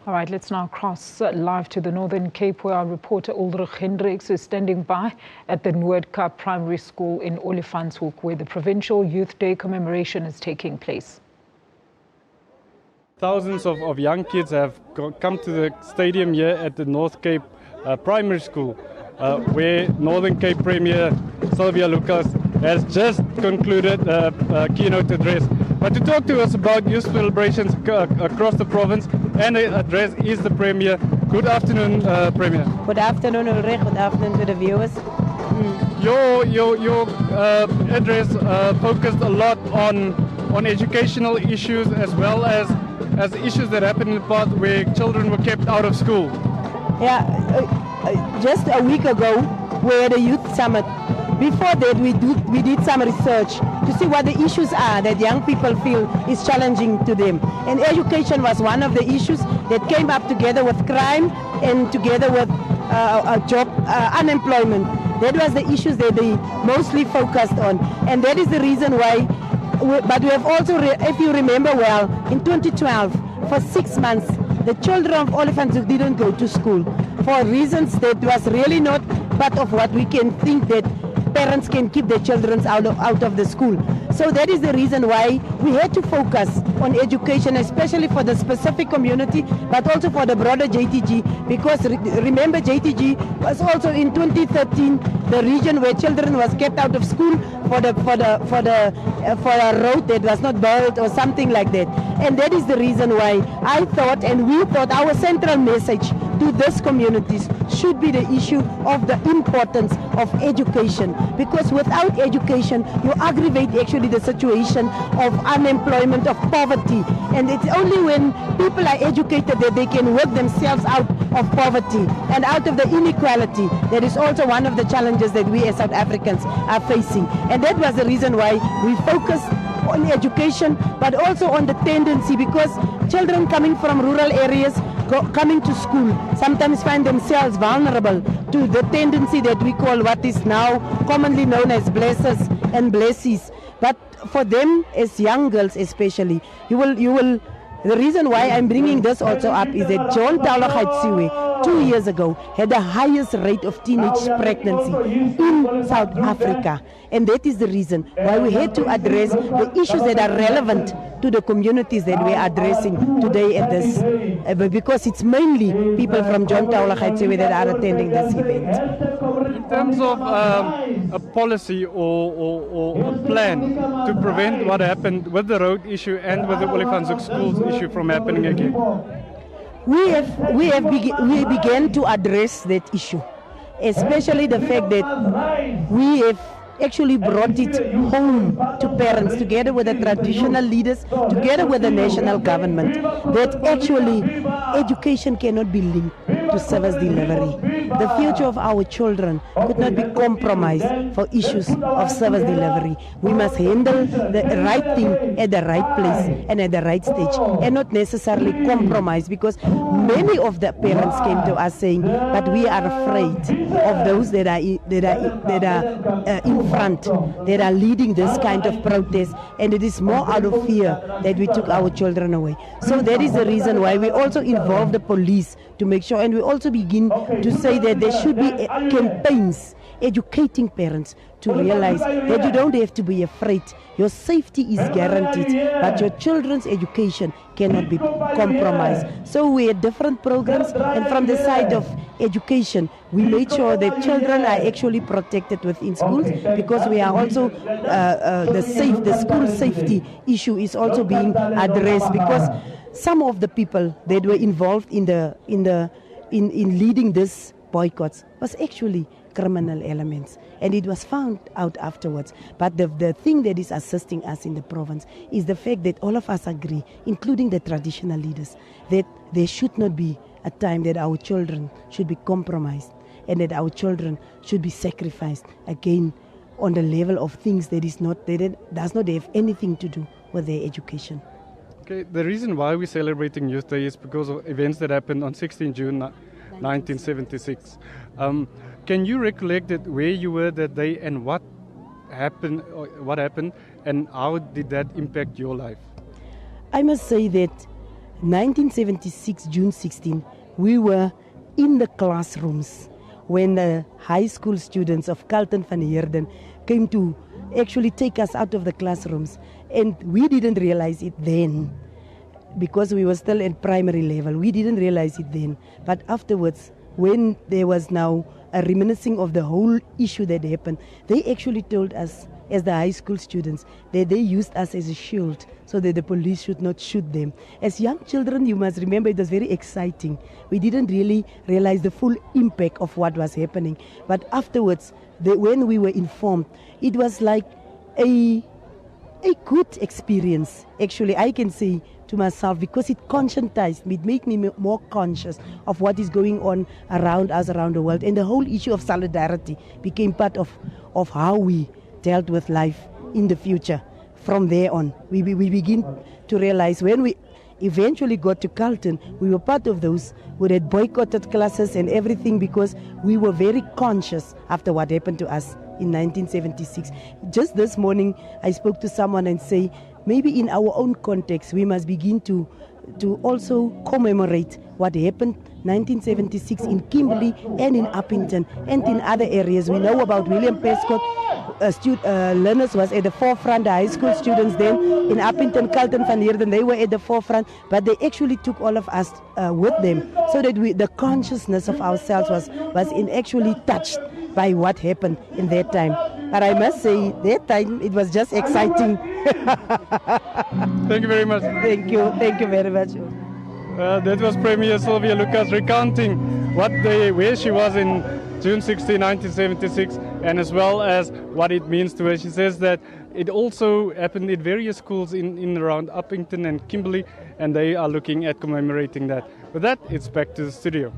All right, let's now cross live to the Northern Cape, where our reporter Ulrich Hendricks is standing by at the Noordkap Primary School in Olifantshoek, where the Provincial Youth Day commemoration is taking place. Thousands of young kids have come to the stadium here at the North Cape Primary School, where Northern Cape Premier Sylvia has just concluded a keynote address. But to talk to us about youth celebrations across the province and the address is the Premier. Good afternoon, Premier. Good afternoon, Ulrich. Good afternoon to the viewers. Your address focused a lot on educational issues as well as issues that happened in the past where children were kept out of school. Yeah, just a week ago we had a youth summit. Before that we did some research to see what the issues are that young people feel is challenging to them. And education was one of the issues that came up together with crime and together with unemployment. That was the issues that they mostly focused on. And that is the reason why, but we have also, if you remember well, in 2012, for 6 months, the children of Olifantshoek didn't go to school for reasons that was really not part of what we can think that parents can keep their children out of the school. So that is the reason why we had to focus on education, especially for the specific community, but also for the broader JTG, because remember JTG was also in 2013 the region where children was kept out of school for a road that was not built or something like that. And that is the reason why I thought and we thought our central message to these communities should be the issue of the importance of education, because without education you aggravate actually the situation of unemployment, of poverty, and it's only when people are educated that they can work themselves out of poverty and out of the inequality. That is also one of the challenges that we as South Africans are facing, and that was the reason why we focused on education, but also on the tendency, because children coming from rural areas coming to school sometimes find themselves vulnerable to the tendency that we call what is now commonly known as blessers and blessies. But for them as young girls especially, the reason why I'm bringing this also up is that John Taulagheid 2 years ago had the highest rate of teenage pregnancy in South Africa. And that is the reason why we had to address the issues that are relevant to the communities that we are addressing today at this, because it's mainly people from John Taulagheid that are attending this event. In terms of a policy or a plan to prevent what happened with the road issue and with the Olifantshoek schools issue from happening again, we began to address that issue, especially the fact that we have actually brought it home to parents together with the traditional leaders, together with the national government, that actually education cannot be linked to service delivery. The future of our children could not be compromised for issues of service delivery. We must handle the right thing at the right place and at the right stage, and not necessarily compromise, because many of the parents came to us saying, but we are afraid of those that are in front, that are leading this kind of protest, and it is more out of fear that we took our children away. So that is the reason why we also involve the police to make sure, and we also begin to say that there should be campaigns educating parents to realize that you don't have to be afraid. Your safety is guaranteed, but your children's education cannot be compromised. So we had different programs, and from the side of education, we made sure that children are actually protected within schools, because we are also the school safety issue is also being addressed, because some of the people that were involved in leading this boycotts was actually criminal elements, and it was found out afterwards. But the thing that is assisting us in the province is the fact that all of us agree, including the traditional leaders, that there should not be a time that our children should be compromised and that our children should be sacrificed again on the level of things that does not have anything to do with their education. Okay, the reason why we're celebrating Youth Day is because of events that happened on 16 June 1976. Can you recollect where you were that day and what happened, and how did that impact your life? I must say that 1976, June 16, we were in the classrooms when the high school students of Carlton van Heerden came to actually take us out of the classrooms. And we didn't realize it then, because we were still at primary level. We didn't realize it then. But afterwards, when there was now a reminiscing of the whole issue that happened, they actually told us, as the high school students, that they used us as a shield so that the police should not shoot them. As young children, you must remember, it was very exciting. We didn't really realize the full impact of what was happening. But afterwards, when we were informed, it was like a good experience. Actually, I can say to myself, because it conscientized me, it made me more conscious of what is going on around us, around the world. And the whole issue of solidarity became part of how we dealt with life in the future. From there on, we begin to realize, when we eventually got to Carlton, we were part of those who had boycotted classes and everything, because we were very conscious after what happened to us in 1976. Just this morning, I spoke to someone and say, maybe in our own context, we must begin to also commemorate what happened 1976 in Kimberley and in Uppington and in other areas. We know about William Prescott. Learners was at the forefront, the high school students then in Uppington, Carlton van Heerden, they were at the forefront, but they actually took all of us with them, so that the consciousness of ourselves was actually touched by what happened in that time. But I must say, that time it was just exciting. Thank you very much. Thank you very much. That was Premier Sylvia Lucas recounting where she was in June 16, 1976, and as well as what it means to her. She says that it also happened in various schools in around Uppington and Kimberley, and they are looking at commemorating that. With that, it's back to the studio.